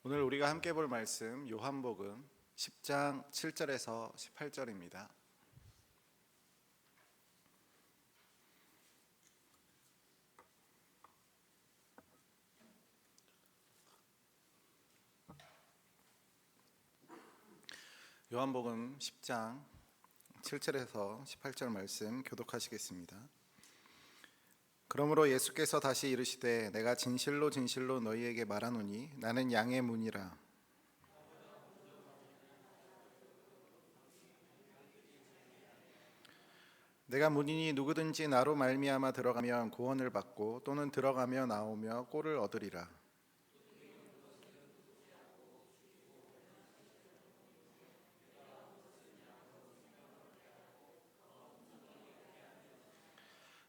오늘 우리가 함께 볼 말씀 요한복음 10장 7절에서 18절입니다. 요한복음 10장 7절에서 18절 말씀 교독하시겠습니다. 그러므로 예수께서 다시 이르시되 내가 진실로 진실로 너희에게 말하노니 나는 양의 문이라. 내가 문이니 누구든지 나로 말미암아 들어가면 구원을 받고 또는 들어가며 나오며 꼴을 얻으리라.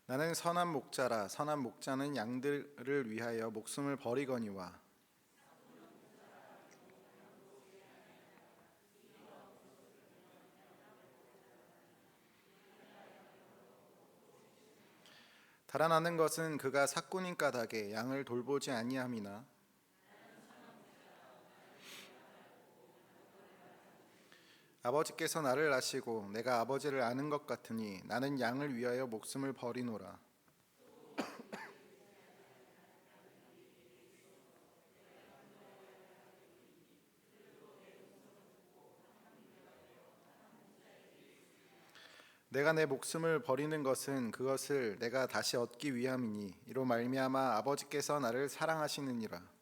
나는 선한 목자라. 선한 목자는 양들을 위하여 목숨을 버리거니와 달아나는 것은 그가 삭군인 까닭에 양을 돌보지 아니함이나 아버지께서 나를 아시고 내가 아버지를 아는 것 같으니 나는 양을 위하여 목숨을 버리노라. 내가 내 목숨을 버리는 것은 그것을 내가 다시 얻기 위함이니 이로 말미암아 아버지께서 나를 사랑하시느니라.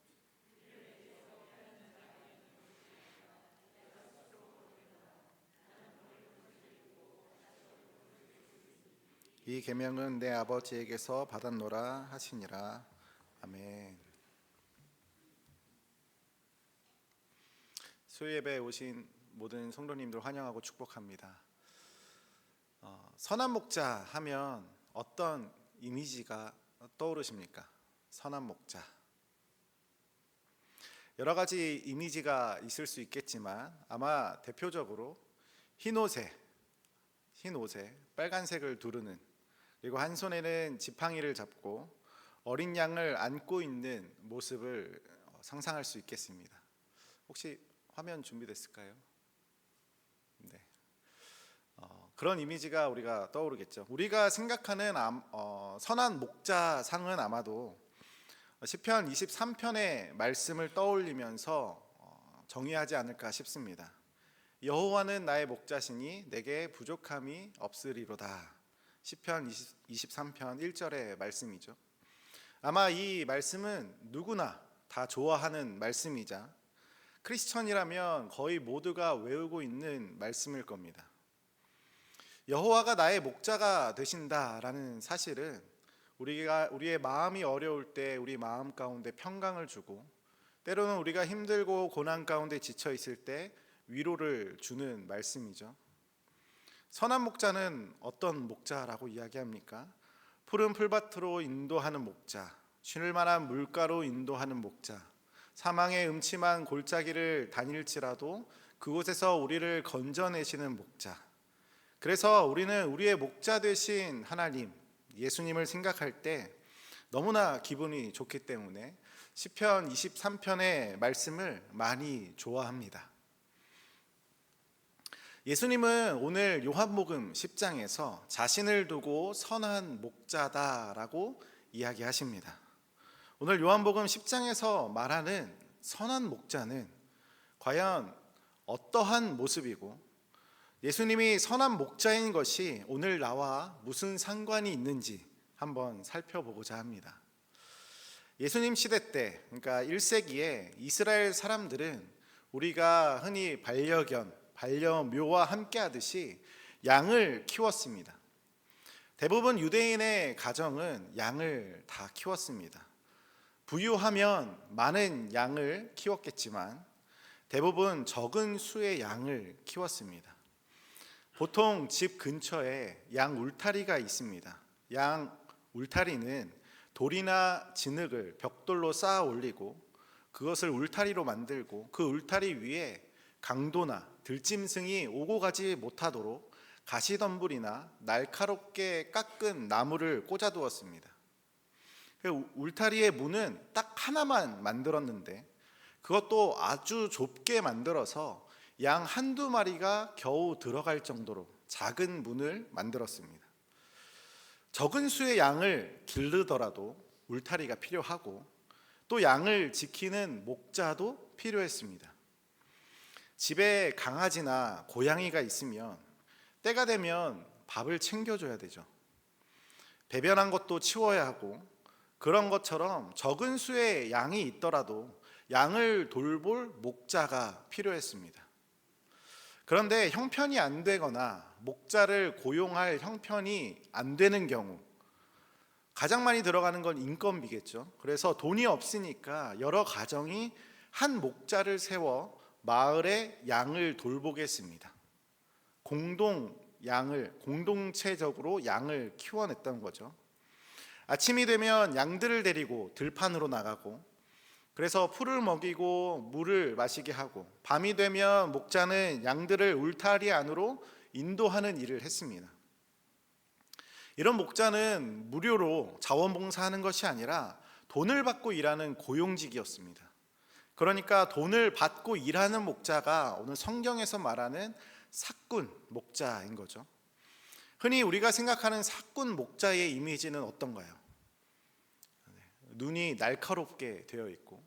이 계명은 내 아버지에게서 받았노라 하시니라. 아멘. 수요예배에 오신 모든 성도님들 환영하고 축복합니다. 선한 목자 하면 어떤 이미지가 떠오르십니까? 선한 목자. 여러 가지 이미지가 있을 수 있겠지만 아마 대표적으로 흰 옷에 빨간색을 두르는, 그리고 한 손에는 지팡이를 잡고 어린 양을 안고 있는 모습을 상상할 수 있겠습니다. 혹시 화면 준비됐을까요? 네. 그런 이미지가 우리가 떠오르겠죠. 우리가 생각하는 선한 목자상은 아마도 시편 23편의 말씀을 떠올리면서 정의하지 않을까 싶습니다. 여호와는 나의 목자시니 내게 부족함이 없으리로다. 시편 23편 1절의 말씀이죠. 아마 이 말씀은 누구나 다 좋아하는 말씀이자 크리스천이라면 거의 모두가 외우고 있는 말씀일 겁니다. 여호와가 나의 목자가 되신다라는 사실은 우리의 마음이 어려울 때 우리 마음 가운데 평강을 주고, 때로는 우리가 힘들고 고난 가운데 지쳐 있을 때 위로를 주는 말씀이죠. 선한 목자는 어떤 목자라고 이야기합니까? 푸른 풀밭으로 인도하는 목자, 쉴 만한 물가로 인도하는 목자, 사망의 음침한 골짜기를 다닐지라도 그곳에서 우리를 건져내시는 목자. 그래서 우리는 우리의 목자 되신 하나님, 예수님을 생각할 때 너무나 기분이 좋기 때문에 시편 23편의 말씀을 많이 좋아합니다. 예수님은 오늘 요한복음 10장에서 자신을 두고 선한 목자다라고 이야기하십니다. 오늘 요한복음 10장에서 말하는 선한 목자는 과연 어떠한 모습이고, 예수님이 선한 목자인 것이 오늘 나와 무슨 상관이 있는지 한번 살펴보고자 합니다. 예수님 시대 때, 그러니까 1세기에 이스라엘 사람들은 우리가 흔히 반려견, 반려묘와 함께 하듯이 양을 키웠습니다. 대부분 유대인의 가정은 양을 다 키웠습니다. 부유하면 많은 양을 키웠겠지만 대부분 적은 수의 양을 키웠습니다. 보통 집 근처에 양 울타리가 있습니다. 양 울타리는 돌이나 진흙을 벽돌로 쌓아 올리고 그것을 울타리로 만들고 그 울타리 위에 강도나 들짐승이 오고 가지 못하도록 가시덤불이나 날카롭게 깎은 나무를 꽂아두었습니다. 울타리의 문은 딱 하나만 만들었는데 그것도 아주 좁게 만들어서 양 한두 마리가 겨우 들어갈 정도로 작은 문을 만들었습니다. 적은 수의 양을 기르더라도 울타리가 필요하고 또 양을 지키는 목자도 필요했습니다. 집에 강아지나 고양이가 있으면 때가 되면 밥을 챙겨줘야 되죠. 배변한 것도 치워야 하고, 그런 것처럼 적은 수의 양이 있더라도 양을 돌볼 목자가 필요했습니다. 그런데 형편이 안 되거나 목자를 고용할 형편이 안 되는 경우, 가장 많이 들어가는 건 인건비겠죠. 그래서 돈이 없으니까 여러 가정이 한 목자를 세워 마을의 양을 돌보겠습니다. 공동체적으로 양을 키워냈던 거죠. 아침이 되면 양들을 데리고 들판으로 나가고, 그래서 풀을 먹이고 물을 마시게 하고, 밤이 되면 목자는 양들을 울타리 안으로 인도하는 일을 했습니다. 이런 목자는 무료로 자원봉사하는 것이 아니라 돈을 받고 일하는 고용직이었습니다. 그러니까 돈을 받고 일하는 목자가 오늘 성경에서 말하는 사꾼 목자인 거죠. 흔히 우리가 생각하는 사꾼 목자의 이미지는 어떤가요? 눈이 날카롭게 되어 있고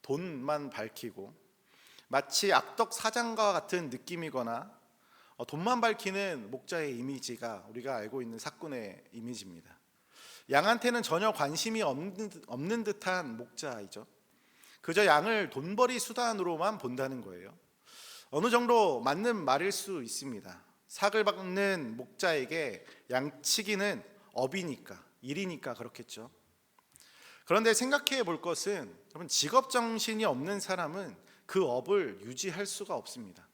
돈만 밝히고 마치 악덕 사장과 같은 느낌이거나 돈만 밝히는 목자의 이미지가 우리가 알고 있는 사꾼의 이미지입니다. 양한테는 전혀 관심이 없는 듯한 목자이죠. 그저 양을 돈벌이 수단으로만 본다는 거예요. 어느 정도 맞는 말일 수 있습니다. 삭을 받는 목자에게 양치기는 업이니까, 일이니까 그렇겠죠. 그런데 생각해 볼 것은, 여러분, 직업 정신이 없는 사람은 그 업을 유지할 수가 없습니다.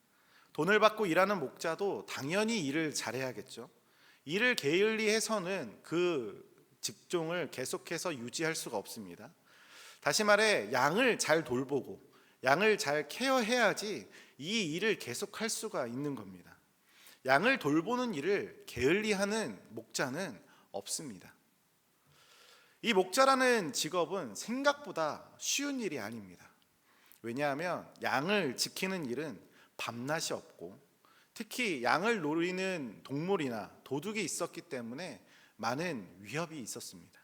돈을 받고 일하는 목자도 당연히 일을 잘해야겠죠. 일을 게을리 해서는 그 직종을 계속해서 유지할 수가 없습니다. 다시 말해, 양을 잘 돌보고 양을 잘 케어해야지 이 일을 계속할 수가 있는 겁니다. 양을 돌보는 일을 게을리하는 목자는 없습니다. 이 목자라는 직업은 생각보다 쉬운 일이 아닙니다. 왜냐하면 양을 지키는 일은 밤낮이 없고, 특히 양을 노리는 동물이나 도둑이 있었기 때문에 많은 위협이 있었습니다.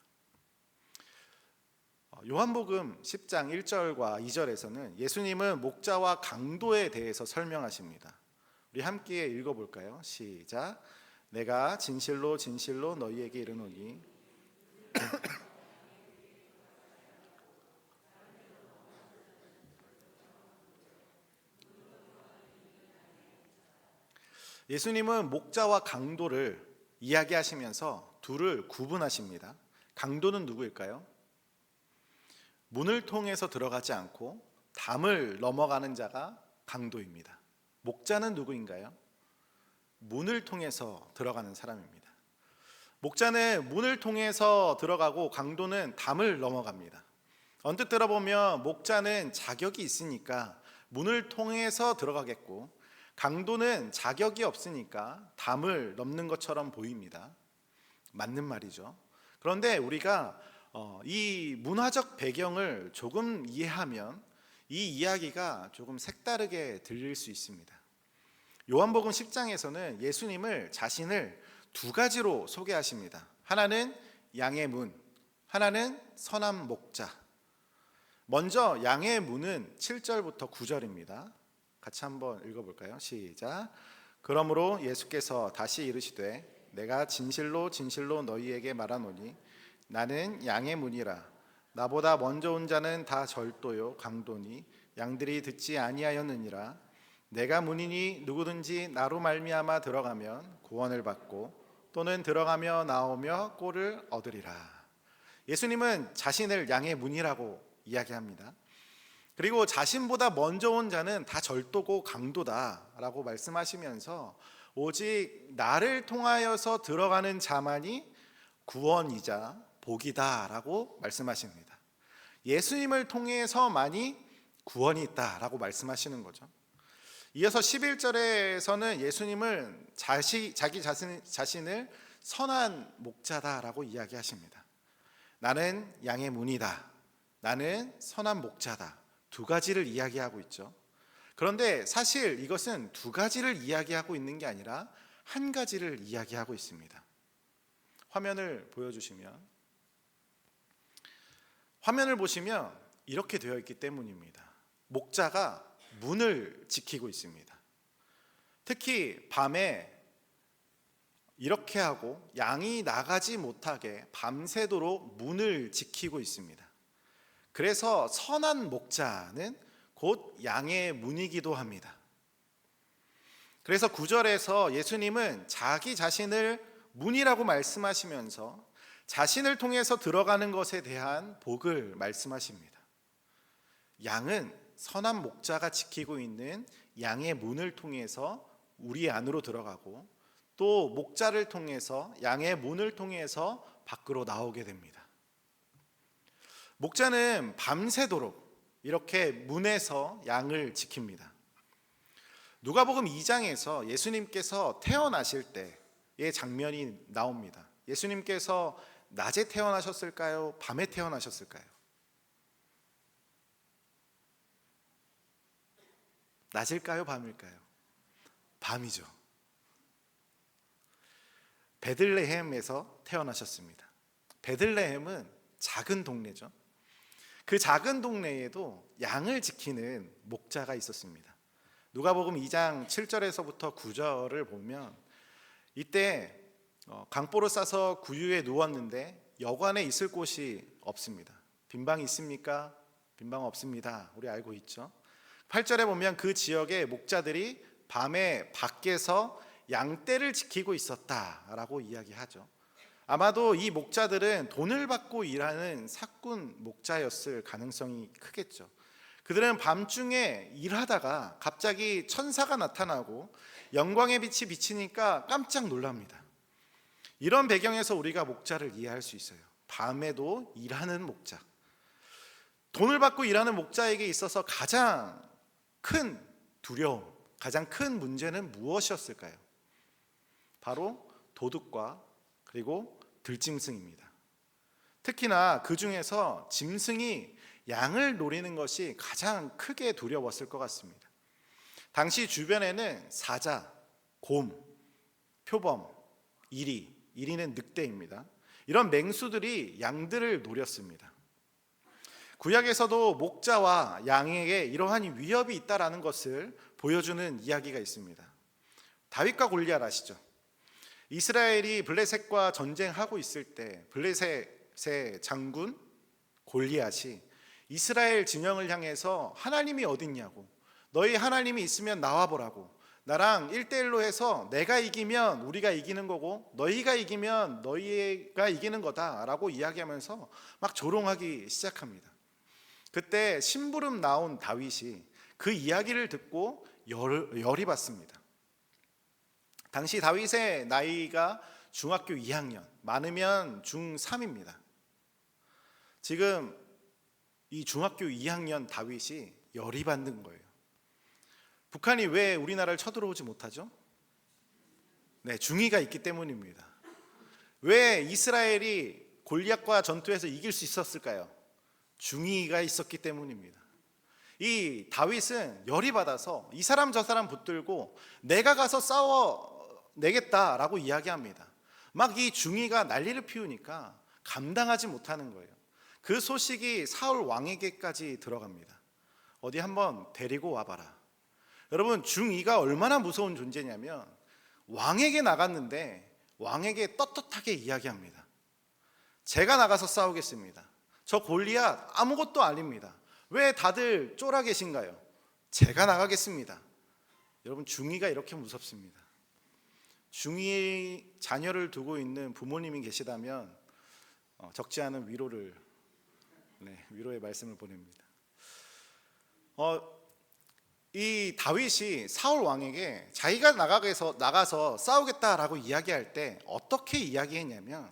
요한복음 10장 1절과 2절에서는 예수님은 목자와 강도에 대해서 설명하십니다. 우리 함께 읽어볼까요? 시작. 내가 진실로 진실로 너희에게 이르노니 예수님은 목자와 강도를 이야기하시면서 둘을 구분하십니다. 강도는 누구일까요? 문을 통해서 들어가지 않고 담을 넘어가는 자가 강도입니다. 목자는 누구인가요? 문을 통해서 들어가는 사람입니다. 목자는 문을 통해서 들어가고 강도는 담을 넘어갑니다. 언뜻 들어보면 목자는 자격이 있으니까 문을 통해서 들어가겠고, 강도는 자격이 없으니까 담을 넘는 것처럼 보입니다. 맞는 말이죠. 그런데 우리가 이 문화적 배경을 조금 이해하면 이 이야기가 조금 색다르게 들릴 수 있습니다. 요한복음 10장에서는 예수님을 자신을 두 가지로 소개하십니다. 하나는 양의 문, 하나는 선한 목자. 먼저 양의 문은 7절부터 9절입니다. 같이 한번 읽어볼까요? 시작. 그러므로 예수께서 다시 이르시되 내가 진실로 진실로 너희에게 말하노니 나는 양의 문이라. 나보다 먼저 온 자는 다 절도요 강도니 양들이 듣지 아니하였느니라. 내가 문이니 누구든지 나로 말미암아 들어가면 구원을 받고 또는 들어가며 나오며 꼴을 얻으리라. 예수님은 자신을 양의 문이라고 이야기합니다. 그리고 자신보다 먼저 온 자는 다 절도고 강도다라고 말씀하시면서 오직 나를 통하여서 들어가는 자만이 구원이자 복이다라고 말씀하십니다. 예수님을 통해서만이 구원이 있다라고 말씀하시는 거죠. 이어서 11절에서는 예수님은 자기 자신을 선한 목자다라고 이야기하십니다. 나는 양의 문이다. 나는 선한 목자다. 두 가지를 이야기하고 있죠. 그런데 사실 이것은 두 가지를 이야기하고 있는 게 아니라 한 가지를 이야기하고 있습니다. 화면을 보시면 이렇게 되어 있기 때문입니다. 목자가 문을 지키고 있습니다. 특히 밤에 이렇게 하고 양이 나가지 못하게 밤새도록 문을 지키고 있습니다. 그래서 선한 목자는 곧 양의 문이기도 합니다. 그래서 9절에서 예수님은 자기 자신을 문이라고 말씀하시면서 자신을 통해서 들어가는 것에 대한 복을 말씀하십니다. 양은 선한 목자가 지키고 있는 양의 문을 통해서 우리 안으로 들어가고 또 목자를 통해서 양의 문을 통해서 밖으로 나오게 됩니다. 목자는 밤새도록 이렇게 문에서 양을 지킵니다. 누가복음 2장에서 예수님께서 태어나실 때의 장면이 나옵니다. 예수님께서 낮에 태어나셨을까요? 밤에 태어나셨을까요? 낮일까요? 밤일까요? 밤이죠. 베들레헴에서 태어나셨습니다. 베들레헴은 작은 동네죠. 그 작은 동네에도 양을 지키는 목자가 있었습니다. 누가복음 2장 7절에서부터 9절을 보면 이때 강보를 싸서 구유에 누웠는데 여관에 있을 곳이 없습니다. 빈방이 있습니까? 빈방 없습니다. 우리 알고 있죠. 8절에 보면 그 지역의 목자들이 밤에 밖에서 양떼를 지키고 있었다라고 이야기하죠. 아마도 이 목자들은 돈을 받고 일하는 사꾼 목자였을 가능성이 크겠죠. 그들은 밤중에 일하다가 갑자기 천사가 나타나고 영광의 빛이 비치니까 깜짝 놀랍니다. 이런 배경에서 우리가 목자를 이해할 수 있어요. 밤에도 일하는 목자. 돈을 받고 일하는 목자에게 있어서 가장 큰 두려움, 가장 큰 문제는 무엇이었을까요? 바로 도둑과 그리고 들짐승입니다. 특히나 그 중에서 짐승이 양을 노리는 것이 가장 크게 두려웠을 것 같습니다. 당시 주변에는 사자, 곰, 표범, 이리는 늑대입니다. 이런 맹수들이 양들을 노렸습니다. 구약에서도 목자와 양에게 이러한 위협이 있다라는 것을 보여주는 이야기가 있습니다. 다윗과 골리앗 아시죠? 이스라엘이 블레셋과 전쟁하고 있을 때 블레셋의 장군 골리앗이 이스라엘 진영을 향해서 하나님이 어딨냐고, 너희 하나님이 있으면 나와보라고, 나랑 1대1로 해서 내가 이기면 우리가 이기는 거고 너희가 이기면 너희가 이기는 거다라고 이야기하면서 막 조롱하기 시작합니다. 그때 심부름 나온 다윗이 그 이야기를 듣고 열이 받습니다. 당시 다윗의 나이가 중학교 2학년, 많으면 중3입니다. 지금 이 중학교 2학년 다윗이 열이 받는 거예요. 북한이 왜 우리나라를 쳐들어오지 못하죠? 네, 중의가 있기 때문입니다. 왜 이스라엘이 골리앗과 전투에서 이길 수 있었을까요? 중의가 있었기 때문입니다. 이 다윗은 열이 받아서 이 사람 저 사람 붙들고 내가 가서 싸워내겠다라고 이야기합니다. 막 이 중의가 난리를 피우니까 감당하지 못하는 거예요. 그 소식이 사울 왕에게까지 들어갑니다. 어디 한번 데리고 와봐라. 여러분, 중의가 얼마나 무서운 존재냐면 왕에게 나갔는데 왕에게 떳떳하게 이야기합니다. 제가 나가서 싸우겠습니다. 저 골리앗 아무것도 아닙니다. 왜 다들 쫄아 계신가요? 제가 나가겠습니다. 여러분, 중의가 이렇게 무섭습니다. 중의 자녀를 두고 있는 부모님이 계시다면 적지 않은 위로의 말씀을 보냅니다. 이 다윗이 사울 왕에게 자기가 나가서 싸우겠다라고 이야기할 때 어떻게 이야기했냐면,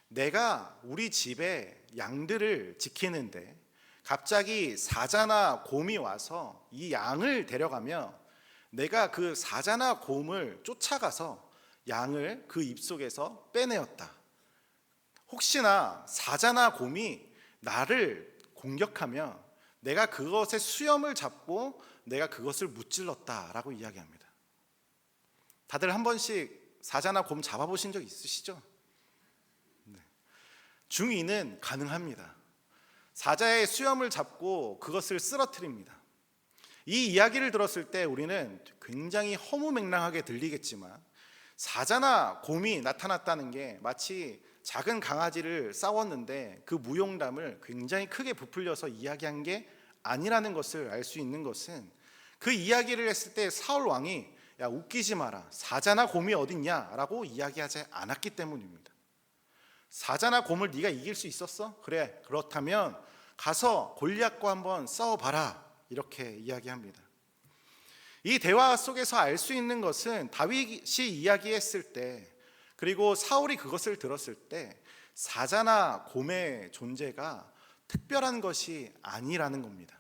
내가 우리 집에 양들을 지키는데 갑자기 사자나 곰이 와서 이 양을 데려가며 내가 그 사자나 곰을 쫓아가서 양을 그 입속에서 빼내었다. 혹시나 사자나 곰이 나를 공격하면 내가 그것의 수염을 잡고 내가 그것을 무찔렀다라고 이야기합니다. 다들 한 번씩 사자나 곰 잡아보신 적 있으시죠? 네. 중2는 가능합니다. 사자의 수염을 잡고 그것을 쓰러뜨립니다. 이 이야기를 들었을 때 우리는 굉장히 허무맹랑하게 들리겠지만 사자나 곰이 나타났다는 게 마치 작은 강아지를 싸웠는데 그 무용담을 굉장히 크게 부풀려서 이야기한 게 아니라는 것을 알 수 있는 것은 그 이야기를 했을 때 사울 왕이 야 웃기지 마라, 사자나 곰이 어딨냐라고 이야기하지 않았기 때문입니다. 사자나 곰을 네가 이길 수 있었어? 그래, 그렇다면 가서 골리앗과 한번 싸워봐라, 이렇게 이야기합니다. 이 대화 속에서 알 수 있는 것은 다윗이 이야기했을 때, 그리고 사울이 그것을 들었을 때 사자나 곰의 존재가 특별한 것이 아니라는 겁니다.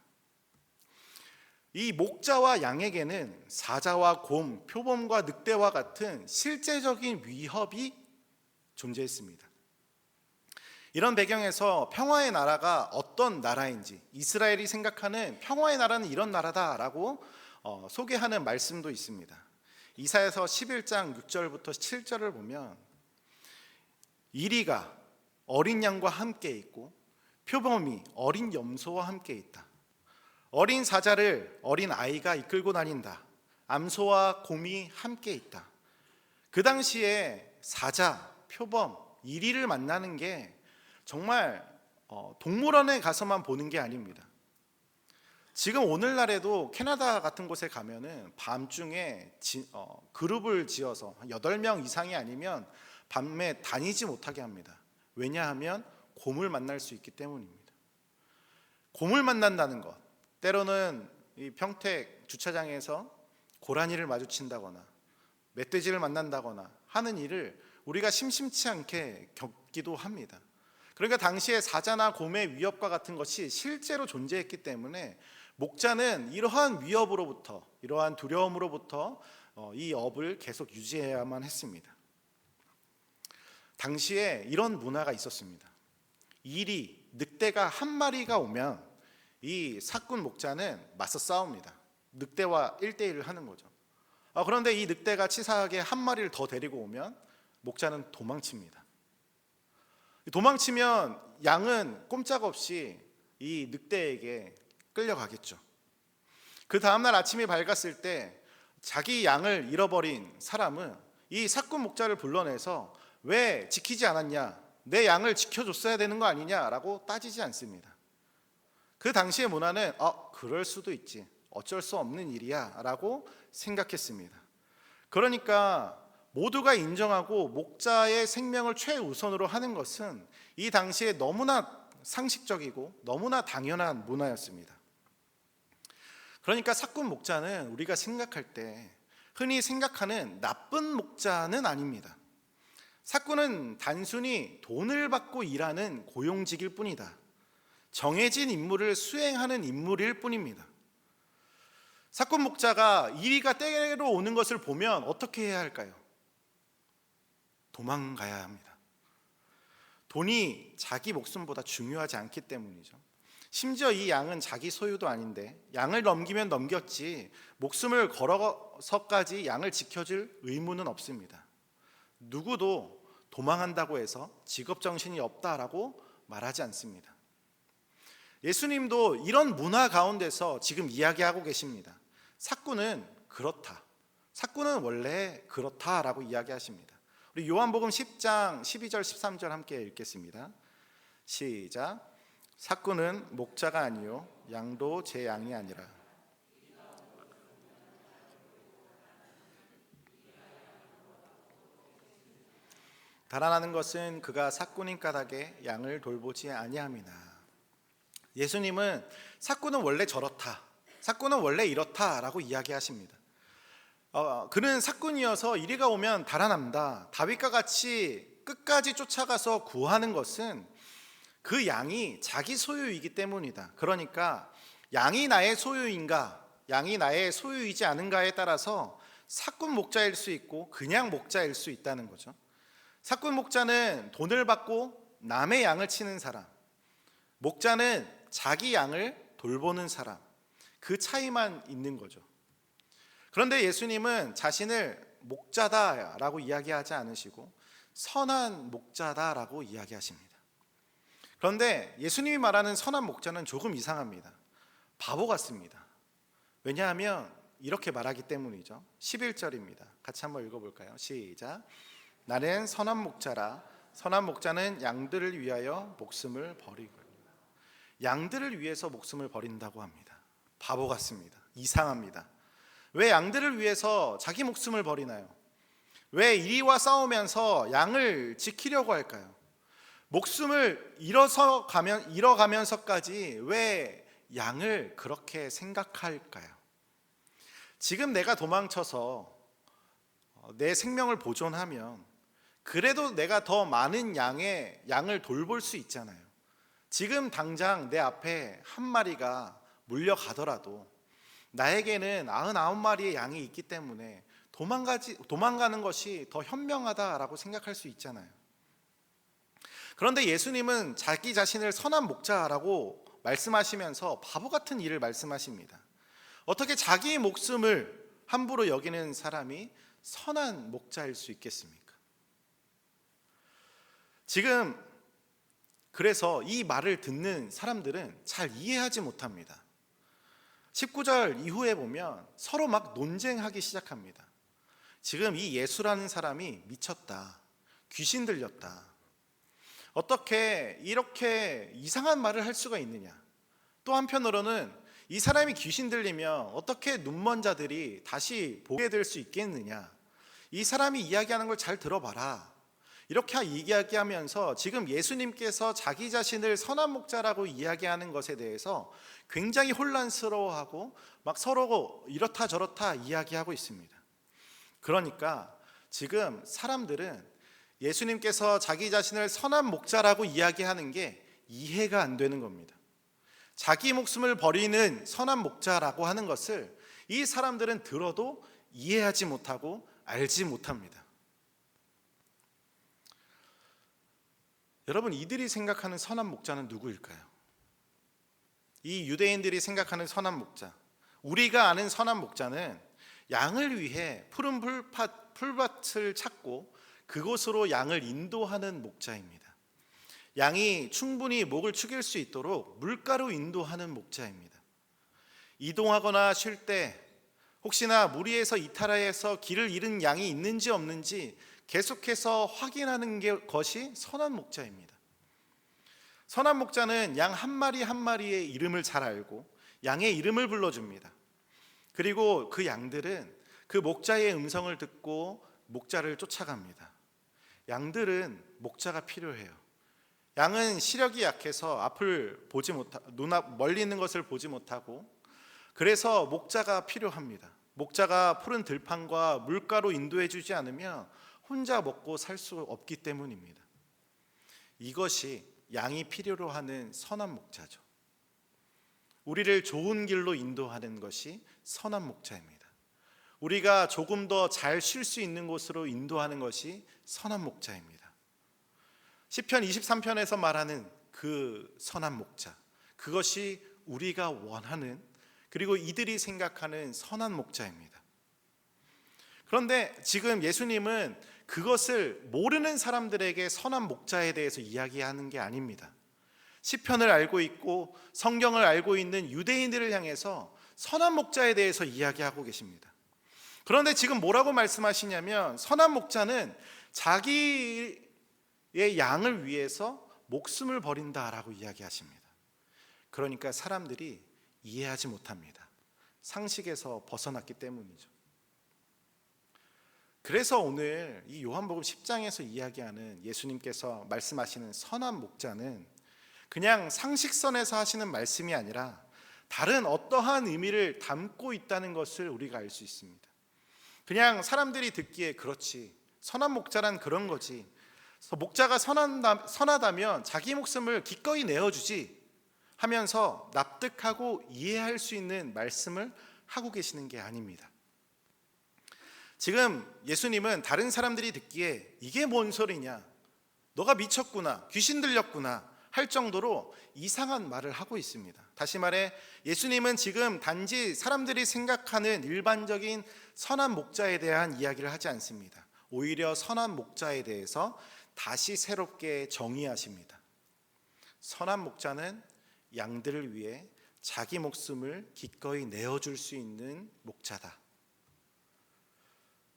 이 목자와 양에게는 사자와 곰, 표범과 늑대와 같은 실제적인 위협이 존재했습니다. 이런 배경에서 평화의 나라가 어떤 나라인지, 이스라엘이 생각하는 평화의 나라는 이런 나라다라고 소개하는 말씀도 있습니다. 이사야서 11장 6절부터 7절을 보면 이리가 어린 양과 함께 있고 표범이 어린 염소와 함께 있다. 어린 사자를 어린 아이가 이끌고 다닌다. 암소와 곰이 함께 있다. 그 당시에 사자, 표범, 이리를 만나는 게 정말 동물원에 가서만 보는 게 아닙니다. 지금 오늘날에도 캐나다 같은 곳에 가면은 밤중에 그룹을 지어서 8명 이상이 아니면 밤에 다니지 못하게 합니다. 왜냐하면 곰을 만날 수 있기 때문입니다. 곰을 만난다는 것, 때로는 이 평택 주차장에서 고라니를 마주친다거나 멧돼지를 만난다거나 하는 일을 우리가 심심치 않게 겪기도 합니다. 그러니까 당시에 사자나 곰의 위협과 같은 것이 실제로 존재했기 때문에 목자는 이러한 위협으로부터, 이러한 두려움으로부터 이 업을 계속 유지해야만 했습니다. 당시에 이런 문화가 있었습니다. 이리, 늑대가 한 마리가 오면 이 사꾼 목자는 맞서 싸웁니다. 늑대와 1대1을 하는 거죠. 그런데 이 늑대가 치사하게 한 마리를 더 데리고 오면 목자는 도망칩니다. 도망치면 양은 꼼짝없이 이 늑대에게 끌려가겠죠. 그 다음날 아침이 밝았을 때 자기 양을 잃어버린 사람은 이 사꾼 목자를 불러내서 왜 지키지 않았냐, 내 양을 지켜줬어야 되는 거 아니냐라고 따지지 않습니다. 그 당시의 문화는 그럴 수도 있지, 어쩔 수 없는 일이야 라고 생각했습니다. 그러니까 모두가 인정하고 목자의 생명을 최우선으로 하는 것은 이 당시에 너무나 상식적이고 너무나 당연한 문화였습니다. 그러니까 사꾼 목자는 우리가 생각할 때 흔히 생각하는 나쁜 목자는 아닙니다. 사꾼은 단순히 돈을 받고 일하는 고용직일 뿐이다. 정해진 임무를 수행하는 인물일 뿐입니다. 사꾼 목자가 이리가 때로 오는 것을 보면 어떻게 해야 할까요? 도망가야 합니다. 돈이 자기 목숨보다 중요하지 않기 때문이죠. 심지어 이 양은 자기 소유도 아닌데 양을 넘기면 넘겼지 목숨을 걸어서까지 양을 지켜줄 의무는 없습니다. 누구도 도망한다고 해서 직업정신이 없다라고 말하지 않습니다. 예수님도 이런 문화 가운데서 지금 이야기하고 계십니다. 사꾼은 그렇다. 사꾼은 원래 그렇다라고 이야기하십니다. 우리 요한복음 10장 12절 13절 함께 읽겠습니다. 시작. 사꾼은 목자가 아니요 양도 제 양이 아니라. 달아나는 것은 그가 사꾼인 까닭에 양을 돌보지 아니함이나. 예수님은 사꾼은 원래 저렇다, 사꾼은 원래 이렇다라고 이야기하십니다. 그는 사꾼이어서 이리가 오면 달아난다. 다윗과 같이 끝까지 쫓아가서 구하는 것은 그 양이 자기 소유이기 때문이다. 그러니까 양이 나의 소유인가, 양이 나의 소유이지 않은가에 따라서 사꾼 목자일 수 있고 그냥 목자일 수 있다는 거죠. 사꾼 목자는 돈을 받고 남의 양을 치는 사람, 목자는 자기 양을 돌보는 사람, 그 차이만 있는 거죠. 그런데 예수님은 자신을 목자다라고 이야기하지 않으시고 선한 목자다라고 이야기하십니다. 그런데 예수님이 말하는 선한 목자는 조금 이상합니다. 바보 같습니다. 왜냐하면 이렇게 말하기 때문이죠. 11절입니다. 같이 한번 읽어볼까요? 시작. 나는 선한 목자라. 선한 목자는 양들을 위하여 목숨을 버리고. 양들을 위해서 목숨을 버린다고 합니다. 바보 같습니다. 이상합니다. 왜 양들을 위해서 자기 목숨을 버리나요? 왜 이리와 싸우면서 양을 지키려고 할까요? 목숨을 잃어가면서까지 왜 양을 그렇게 생각할까요? 지금 내가 도망쳐서 내 생명을 보존하면 그래도 내가 더 많은 양을 돌볼 수 있잖아요. 지금 당장 내 앞에 한 마리가 물려가더라도 나에게는 99마리의 양이 있기 때문에 도망가는 것이 더 현명하다라고 생각할 수 있잖아요. 그런데 예수님은 자기 자신을 선한 목자라고 말씀하시면서 바보 같은 일을 말씀하십니다. 어떻게 자기 목숨을 함부로 여기는 사람이 선한 목자일 수 있겠습니까? 지금 그래서 이 말을 듣는 사람들은 잘 이해하지 못합니다. 19절 이후에 보면 서로 막 논쟁하기 시작합니다. 지금 이 예수라는 사람이 미쳤다, 귀신 들렸다, 어떻게 이렇게 이상한 말을 할 수가 있느냐, 또 한편으로는 이 사람이 귀신 들리면 어떻게 눈먼 자들이 다시 보게 될 수 있겠느냐, 이 사람이 이야기하는 걸 잘 들어봐라, 이렇게 이야기하면서 지금 예수님께서 자기 자신을 선한 목자라고 이야기하는 것에 대해서 굉장히 혼란스러워하고 막 서로 이렇다 저렇다 이야기하고 있습니다. 그러니까 지금 사람들은 예수님께서 자기 자신을 선한 목자라고 이야기하는 게 이해가 안 되는 겁니다. 자기 목숨을 버리는 선한 목자라고 하는 것을 이 사람들은 들어도 이해하지 못하고 알지 못합니다. 여러분, 이들이 생각하는 선한 목자는 누구일까요? 이 유대인들이 생각하는 선한 목자, 우리가 아는 선한 목자는 양을 위해 푸른 풀밭을 찾고 그곳으로 양을 인도하는 목자입니다. 양이 충분히 목을 축일 수 있도록 물가로 인도하는 목자입니다. 이동하거나 쉴 때 혹시나 무리에서 이탈해서 길을 잃은 양이 있는지 없는지 계속해서 확인하는 것이 선한 목자입니다. 선한 목자는 양 한 마리 한 마리의 이름을 잘 알고 양의 이름을 불러줍니다. 그리고 그 양들은 그 목자의 음성을 듣고 목자를 쫓아갑니다. 양들은 목자가 필요해요. 양은 시력이 약해서 앞을 보지 못하고 멀리 있는 것을 보지 못하고, 그래서 목자가 필요합니다. 목자가 푸른 들판과 물가로 인도해 주지 않으면 혼자 먹고 살 수 없기 때문입니다. 이것이 양이 필요로 하는 선한 목자죠. 우리를 좋은 길로 인도하는 것이 선한 목자입니다. 우리가 조금 더 잘 쉴 수 있는 곳으로 인도하는 것이 선한 목자입니다. 시편 23편에서 말하는 그 선한 목자, 그것이 우리가 원하는, 그리고 이들이 생각하는 선한 목자입니다. 그런데 지금 예수님은 그것을 모르는 사람들에게 선한 목자에 대해서 이야기하는 게 아닙니다. 시편을 알고 있고 성경을 알고 있는 유대인들을 향해서 선한 목자에 대해서 이야기하고 계십니다. 그런데 지금 뭐라고 말씀하시냐면 선한 목자는 자기의 양을 위해서 목숨을 버린다라고 이야기하십니다. 그러니까 사람들이 이해하지 못합니다. 상식에서 벗어났기 때문이죠. 그래서 오늘 이 요한복음 10장에서 이야기하는 예수님께서 말씀하시는 선한 목자는 그냥 상식선에서 하시는 말씀이 아니라 다른 어떠한 의미를 담고 있다는 것을 우리가 알 수 있습니다. 그냥 사람들이 듣기에 그렇지, 선한 목자란 그런 거지, 목자가 선하다면 자기 목숨을 기꺼이 내어주지 하면서 납득하고 이해할 수 있는 말씀을 하고 계시는 게 아닙니다. 지금 예수님은 다른 사람들이 듣기에 이게 뭔 소리냐, 너가 미쳤구나, 귀신 들렸구나 할 정도로 이상한 말을 하고 있습니다. 다시 말해 예수님은 지금 단지 사람들이 생각하는 일반적인 선한 목자에 대한 이야기를 하지 않습니다. 오히려 선한 목자에 대해서 다시 새롭게 정의하십니다. 선한 목자는 양들을 위해 자기 목숨을 기꺼이 내어줄 수 있는 목자다.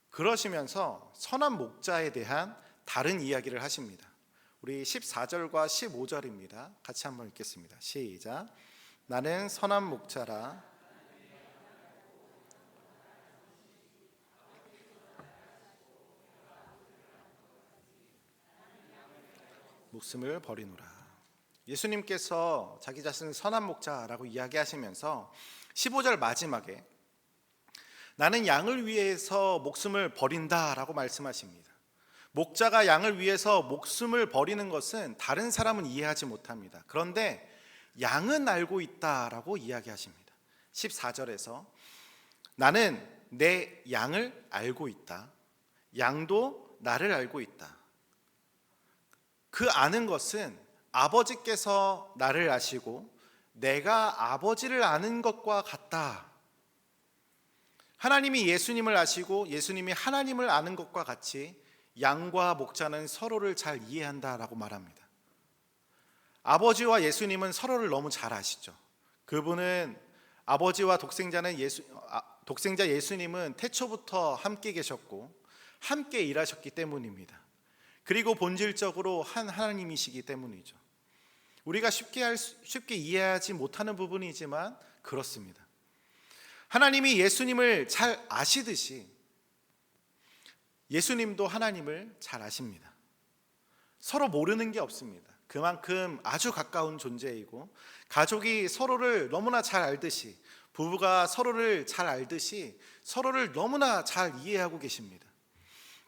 그러시면서 선한 목자에 대한 다른 이야기를 하십니다. 우리 14절과 15절입니다. 같이 한번 읽겠습니다. 시작. 나는 선한 목자라 목숨을 버리노라. 예수님께서 자기 자신을 선한 목자라고 이야기하시면서 15절 마지막에 나는 양을 위해서 목숨을 버린다라고 말씀하십니다. 목자가 양을 위해서 목숨을 버리는 것은 다른 사람은 이해하지 못합니다. 그런데 양은 알고 있다라고 이야기하십니다. 14절에서 나는 내 양을 알고 있다. 양도 나를 알고 있다. 그 아는 것은 아버지께서 나를 아시고 내가 아버지를 아는 것과 같다. 하나님이 예수님을 아시고 예수님이 하나님을 아는 것과 같이 양과 목자는 서로를 잘 이해한다라고 말합니다. 아버지와 예수님은 서로를 너무 잘 아시죠. 그분은 아버지와 독생자 예수님은 태초부터 함께 계셨고 함께 일하셨기 때문입니다. 그리고 본질적으로 한 하나님이시기 때문이죠. 우리가 쉽게 이해하지 못하는 부분이지만 그렇습니다. 하나님이 예수님을 잘 아시듯이 예수님도 하나님을 잘 아십니다. 서로 모르는 게 없습니다. 그만큼 아주 가까운 존재이고 가족이 서로를 너무나 잘 알듯이 부부가 서로를 잘 알듯이 서로를 너무나 잘 이해하고 계십니다.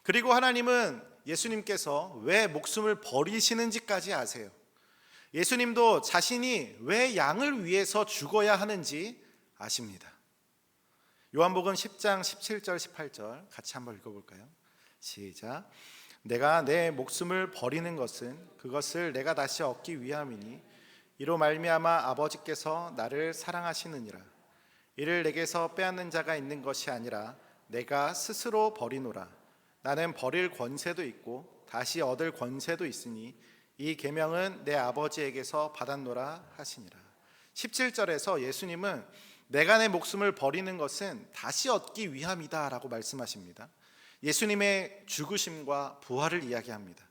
그리고 하나님은 예수님께서 왜 목숨을 버리시는지까지 아세요. 예수님도 자신이 왜 양을 위해서 죽어야 하는지 아십니다. 요한복음 10장 17절 18절 같이 한번 읽어볼까요? 시작. 내가 내 목숨을 버리는 것은 그것을 내가 다시 얻기 위함이니 이로 말미암아 아버지께서 나를 사랑하시느니라. 이를 내게서 빼앗는 자가 있는 것이 아니라 내가 스스로 버리노라. 나는 버릴 권세도 있고 다시 얻을 권세도 있으니 이 계명은 내 아버지에게서 받았노라 하시니라. 17절에서 예수님은 내가 내 목숨을 버리는 것은 다시 얻기 위함이다 라고 말씀하십니다. 예수님의 죽으심과 부활을 이야기합니다.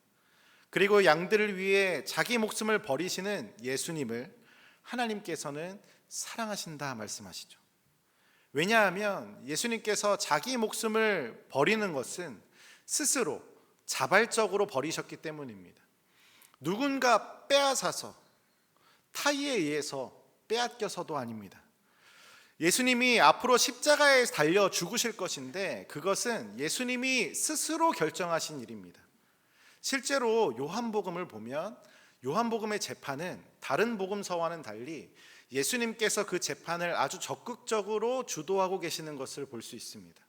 그리고 양들을 위해 자기 목숨을 버리시는 예수님을 하나님께서는 사랑하신다 말씀하시죠. 왜냐하면 예수님께서 자기 목숨을 버리는 것은 스스로 자발적으로 버리셨기 때문입니다. 누군가 빼앗아서 타의에 의해서 빼앗겨서도 아닙니다. 예수님이 앞으로 십자가에 달려 죽으실 것인데 그것은 예수님이 스스로 결정하신 일입니다. 실제로 요한복음을 보면 요한복음의 재판은 다른 복음서와는 달리 예수님께서 그 재판을 아주 적극적으로 주도하고 계시는 것을 볼 수 있습니다.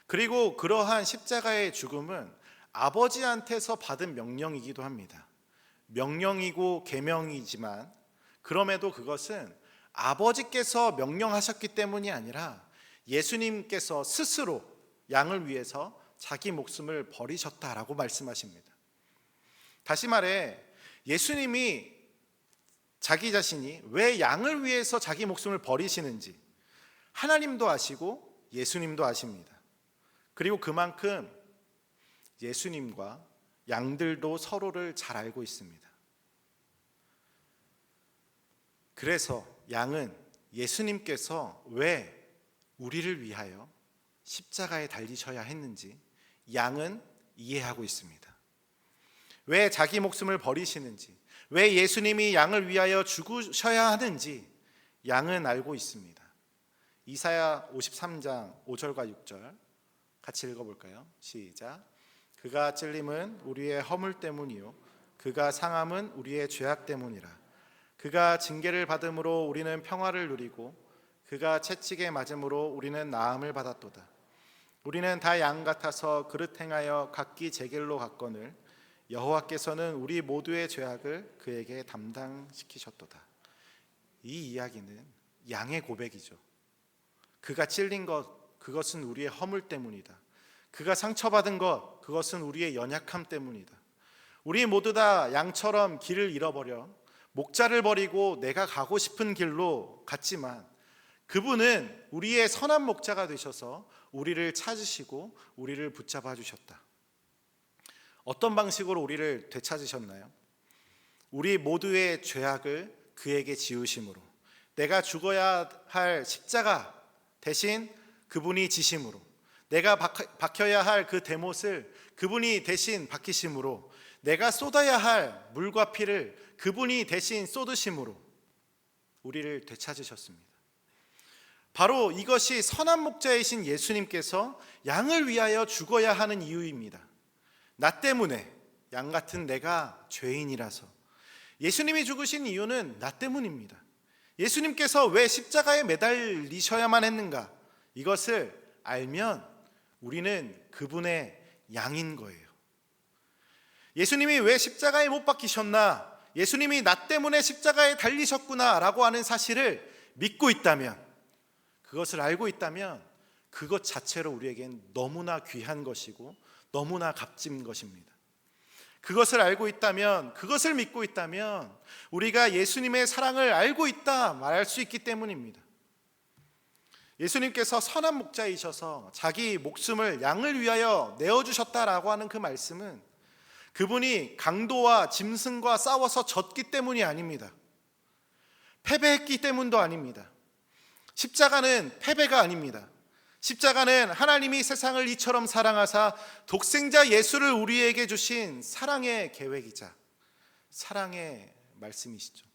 그리고 그러한 십자가의 죽음은 아버지한테서 받은 명령이기도 합니다. 명령이고 계명이지만 그럼에도 그것은 아버지께서 명령하셨기 때문이 아니라 예수님께서 스스로 양을 위해서 자기 목숨을 버리셨다라고 말씀하십니다. 다시 말해 예수님이 자기 자신이 왜 양을 위해서 자기 목숨을 버리시는지 하나님도 아시고 예수님도 아십니다. 그리고 그만큼 예수님과 양들도 서로를 잘 알고 있습니다. 그래서 양은 예수님께서 왜 우리를 위하여 십자가에 달리셔야 했는지 양은 이해하고 있습니다. 왜 자기 목숨을 버리시는지, 왜 예수님이 양을 위하여 죽으셔야 하는지 양은 알고 있습니다. 이사야 53장 5절과 6절 같이 읽어볼까요? 시작. 그가 찔림은 우리의 허물 때문이요 그가 상함은 우리의 죄악 때문이라. 그가 징계를 받음으로 우리는 평화를 누리고 그가 채찍에 맞음으로 우리는 나음을 받았도다. 우리는 다 양 같아서 그릇 행하여 각기 제 길로 갔거늘 여호와께서는 우리 모두의 죄악을 그에게 담당시키셨도다. 이 이야기는 양의 고백이죠. 그가 찔린 것, 그것은 우리의 허물 때문이다. 그가 상처받은 것, 그것은 우리의 연약함 때문이다. 우리 모두 다 양처럼 길을 잃어버려 목자를 버리고 내가 가고 싶은 길로 갔지만 그분은 우리의 선한 목자가 되셔서 우리를 찾으시고 우리를 붙잡아 주셨다. 어떤 방식으로 우리를 되찾으셨나요? 우리 모두의 죄악을 그에게 지으심으로, 내가 죽어야 할 십자가 대신 그분이 지심으로, 내가 박혀야 할 그 대못을 그분이 대신 박히심으로, 내가 쏟아야 할 물과 피를 그분이 대신 쏟으심으로 우리를 되찾으셨습니다. 바로 이것이 선한 목자이신 예수님께서 양을 위하여 죽어야 하는 이유입니다. 나 때문에, 양 같은 내가 죄인이라서 예수님이 죽으신 이유는 나 때문입니다. 예수님께서 왜 십자가에 매달리셔야만 했는가? 이것을 알면 우리는 그분의 양인 거예요. 예수님이 왜 십자가에 못 박히셨나? 예수님이 나 때문에 십자가에 달리셨구나 라고 하는 사실을 믿고 있다면, 그것을 알고 있다면 그것 자체로 우리에겐 너무나 귀한 것이고 너무나 값진 것입니다. 그것을 알고 있다면, 그것을 믿고 있다면 우리가 예수님의 사랑을 알고 있다 말할 수 있기 때문입니다. 예수님께서 선한 목자이셔서 자기 목숨을 양을 위하여 내어주셨다라고 하는 그 말씀은 그분이 강도와 짐승과 싸워서 졌기 때문이 아닙니다. 패배했기 때문도 아닙니다. 십자가는 패배가 아닙니다. 십자가는 하나님이 세상을 이처럼 사랑하사 독생자 예수를 우리에게 주신 사랑의 계획이자 사랑의 말씀이시죠.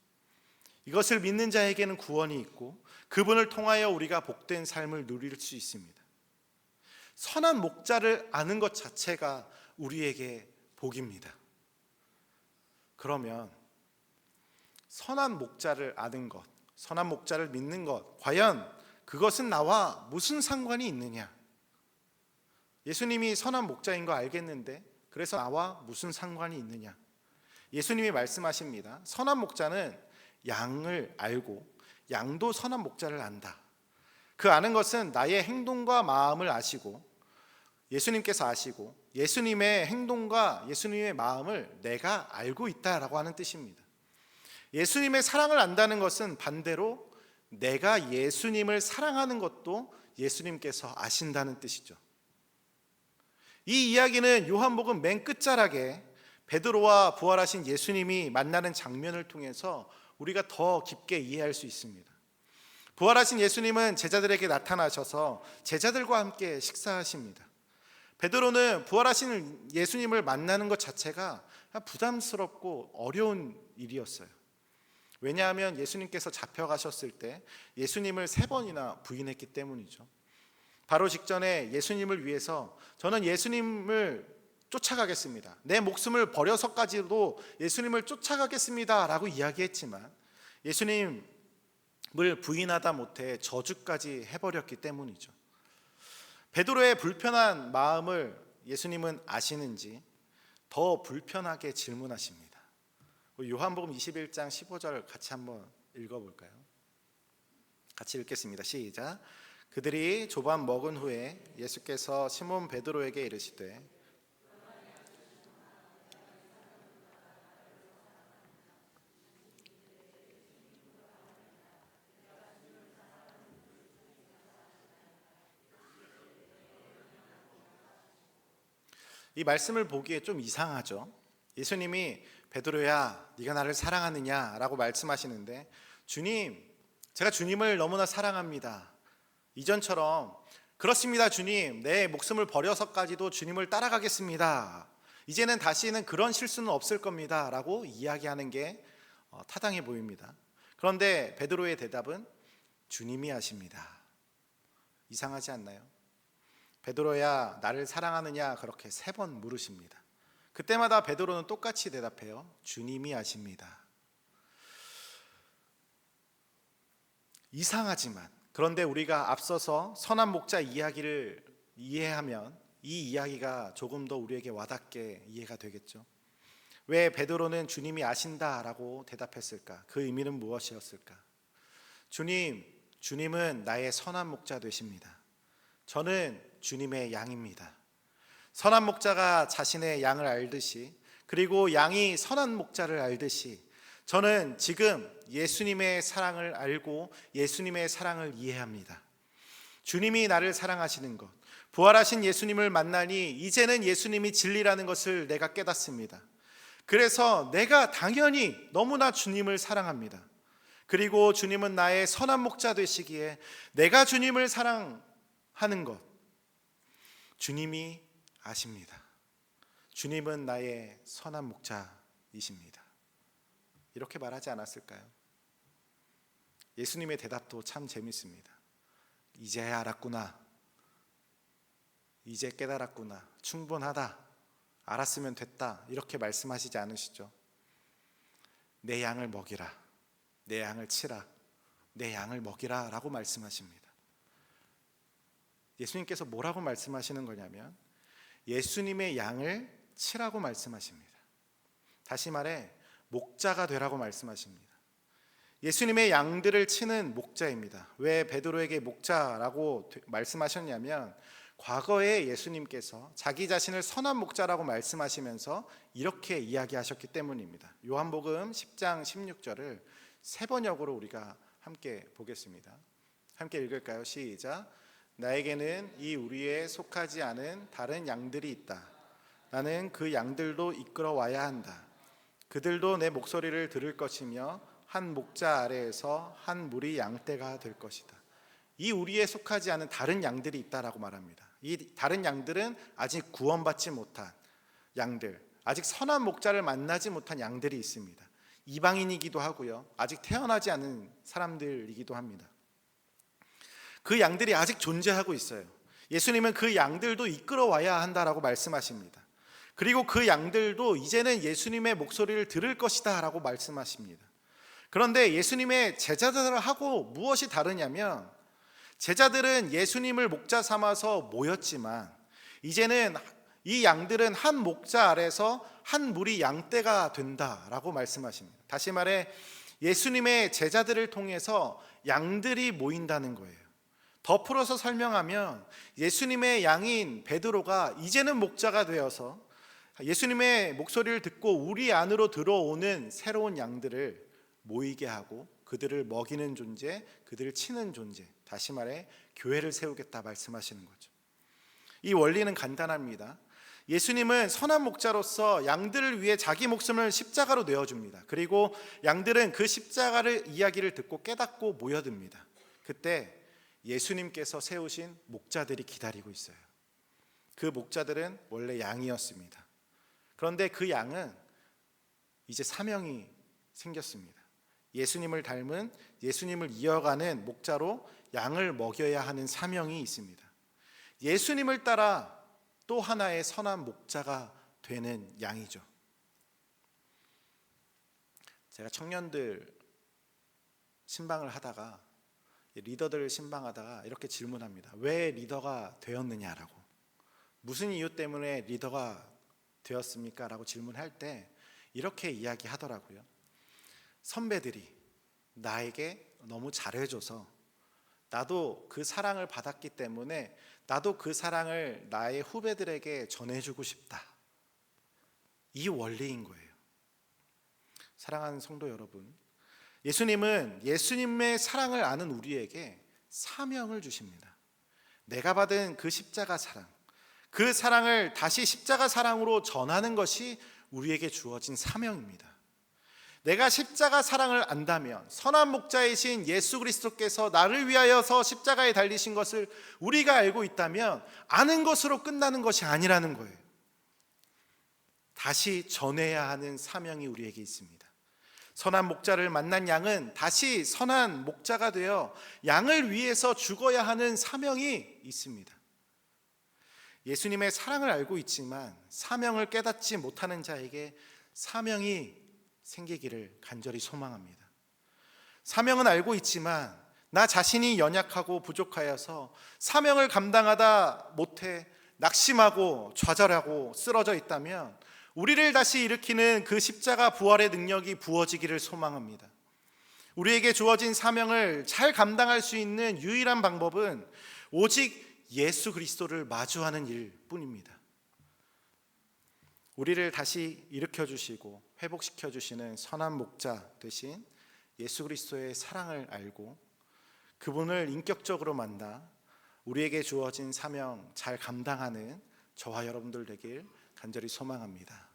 이것을 믿는 자에게는 구원이 있고 그분을 통하여 우리가 복된 삶을 누릴 수 있습니다. 선한 목자를 아는 것 자체가 우리에게 복입니다. 그러면 선한 목자를 아는 것, 선한 목자를 믿는 것, 과연 그것은 나와 무슨 상관이 있느냐? 예수님이 선한 목자인 거 알겠는데 그래서 나와 무슨 상관이 있느냐? 예수님이 말씀하십니다. 선한 목자는 양을 알고 양도 선한 목자를 안다. 그 아는 것은 나의 행동과 마음을 아시고 예수님께서 아시고 예수님의 행동과 예수님의 마음을 내가 알고 있다라고 하는 뜻입니다. 예수님의 사랑을 안다는 것은 반대로 내가 예수님을 사랑하는 것도 예수님께서 아신다는 뜻이죠. 이 이야기는 요한복음 맨 끝자락에 베드로와 부활하신 예수님이 만나는 장면을 통해서 우리가 더 깊게 이해할 수 있습니다. 부활하신 예수님은 제자들에게 나타나셔서 제자들과 함께 식사하십니다. 베드로는 부활하신 예수님을 만나는 것 자체가 부담스럽고 어려운 일이었어요. 왜냐하면 예수님께서 잡혀가셨을 때 예수님을 3번이나 부인했기 때문이죠. 바로 직전에 예수님을 위해서 저는 예수님을 쫓아가겠습니다, 내 목숨을 버려서까지도 예수님을 쫓아가겠습니다 라고 이야기했지만 예수님을 부인하다 못해 저주까지 해버렸기 때문이죠. 베드로의 불편한 마음을 예수님은 아시는지 더 불편하게 질문하십니다. 요한복음 21장 15절 같이 한번 읽어볼까요? 같이 읽겠습니다. 시작. 그들이 조반 먹은 후에 예수께서 시몬 베드로에게 이르시되 이 말씀을 보기에 좀 이상하죠. 예수님이 베드로야 네가 나를 사랑하느냐라고 말씀하시는데 주님, 제가 주님을 너무나 사랑합니다. 이전처럼 그렇습니다 주님, 내 목숨을 버려서까지도 주님을 따라가겠습니다. 이제는 다시는 그런 실수는 없을 겁니다 라고 이야기하는 게 타당해 보입니다. 그런데 베드로의 대답은 주님이 아십니다. 이상하지 않나요? 베드로야 나를 사랑하느냐 그렇게 3번 물으십니다. 그때마다 베드로는 똑같이 대답해요. 주님이 아십니다. 이상하지만 그런데 우리가 앞서서 선한 목자 이야기를 이해하면 이 이야기가 조금 더 우리에게 와닿게 이해가 되겠죠. 왜 베드로는 주님이 아신다라고 대답했을까? 그 의미는 무엇이었을까? 주님은 나의 선한 목자 되십니다. 저는 주님의 양입니다. 선한 목자가 자신의 양을 알듯이, 그리고 양이 선한 목자를 알듯이, 저는 지금 예수님의 사랑을 알고 예수님의 사랑을 이해합니다. 주님이 나를 사랑하시는 것, 부활하신 예수님을 만나니 이제는 예수님이 진리라는 것을 내가 깨닫습니다. 그래서 내가 당연히 너무나 주님을 사랑합니다. 그리고 주님은 나의 선한 목자 되시기에 내가 주님을 사랑하는 것, 주님이 아십니다. 주님은 나의 선한 목자이십니다. 이렇게 말하지 않았을까요? 예수님의 대답도 참 재밌습니다. 이제야 알았구나. 이제 깨달았구나. 충분하다. 알았으면 됐다. 이렇게 말씀하시지 않으시죠? 내 양을 먹이라. 내 양을 치라. 내 양을 먹이라 라고 말씀하십니다. 예수님께서 뭐라고 말씀하시는 거냐면 예수님의 양을 치라고 말씀하십니다. 다시 말해 목자가 되라고 말씀하십니다. 예수님의 양들을 치는 목자입니다. 왜 베드로에게 목자라고 말씀하셨냐면 과거에 예수님께서 자기 자신을 선한 목자라고 말씀하시면서 이렇게 이야기하셨기 때문입니다. 요한복음 10장 16절을 세 번역으로 우리가 함께 보겠습니다. 함께 읽을까요? 시작. 나에게는 이 우리에 속하지 않은 다른 양들이 있다. 나는 그 양들도 이끌어 와야 한다. 그들도 내 목소리를 들을 것이며 한 목자 아래에서 한 무리 양떼가 될 것이다. 이 우리에 속하지 않은 다른 양들이 있다라고 말합니다. 이 다른 양들은 아직 구원받지 못한 양들, 아직 선한 목자를 만나지 못한 양들이 있습니다. 이방인이기도 하고요, 아직 태어나지 않은 사람들이기도 합니다. 그 양들이 아직 존재하고 있어요. 예수님은 그 양들도 이끌어 와야 한다라고 말씀하십니다. 그리고 그 양들도 이제는 예수님의 목소리를 들을 것이다 라고 말씀하십니다. 그런데 예수님의 제자들하고 무엇이 다르냐면 제자들은 예수님을 목자 삼아서 모였지만 이제는 이 양들은 한 목자 아래서 한 무리 양떼가 된다라고 말씀하십니다. 다시 말해 예수님의 제자들을 통해서 양들이 모인다는 거예요. 더 풀어서 설명하면 예수님의 양인 베드로가 이제는 목자가 되어서 예수님의 목소리를 듣고 우리 안으로 들어오는 새로운 양들을 모이게 하고 그들을 먹이는 존재, 그들을 치는 존재, 다시 말해 교회를 세우겠다 말씀하시는 거죠. 이 원리는 간단합니다. 예수님은 선한 목자로서 양들을 위해 자기 목숨을 십자가로 내어줍니다. 그리고 양들은 그 십자가를 이야기를 듣고 깨닫고 모여듭니다. 그때 예수님께서 세우신 목자들이 기다리고 있어요. 그 목자들은 원래 양이었습니다. 그런데 그 양은 이제 사명이 생겼습니다. 예수님을 닮은, 예수님을 이어가는 목자로 양을 먹여야 하는 사명이 있습니다. 예수님을 따라 또 하나의 선한 목자가 되는 양이죠. 제가 청년들 신방을 하다가, 리더들을 신방하다가 이렇게 질문합니다. 왜 리더가 되었느냐라고. 무슨 이유 때문에 리더가 되었습니까? 라고 질문할 때 이렇게 이야기하더라고요. 선배들이 나에게 너무 잘해줘서 나도 그 사랑을 받았기 때문에 나도 그 사랑을 나의 후배들에게 전해주고 싶다. 이 원리인 거예요. 사랑하는 성도 여러분, 예수님은 예수님의 사랑을 아는 우리에게 사명을 주십니다. 내가 받은 그 십자가 사랑, 그 사랑을 다시 십자가 사랑으로 전하는 것이 우리에게 주어진 사명입니다. 내가 십자가 사랑을 안다면 선한 목자이신 예수 그리스도께서 나를 위하여서 십자가에 달리신 것을 우리가 알고 있다면 아는 것으로 끝나는 것이 아니라는 거예요. 다시 전해야 하는 사명이 우리에게 있습니다. 선한 목자를 만난 양은 다시 선한 목자가 되어 양을 위해서 죽어야 하는 사명이 있습니다. 예수님의 사랑을 알고 있지만 사명을 깨닫지 못하는 자에게 사명이 생기기를 간절히 소망합니다. 사명은 알고 있지만 나 자신이 연약하고 부족하여서 사명을 감당하다 못해 낙심하고 좌절하고 쓰러져 있다면 우리를 다시 일으키는 그 십자가 부활의 능력이 부어지기를 소망합니다. 우리에게 주어진 사명을 잘 감당할 수 있는 유일한 방법은 오직 예수 그리스도를 마주하는 일뿐입니다. 우리를 다시 일으켜 주시고 회복시켜 주시는 선한 목자 되신 예수 그리스도의 사랑을 알고 그분을 인격적으로 만나 우리에게 주어진 사명 잘 감당하는 저와 여러분들 되길 간절히 소망합니다.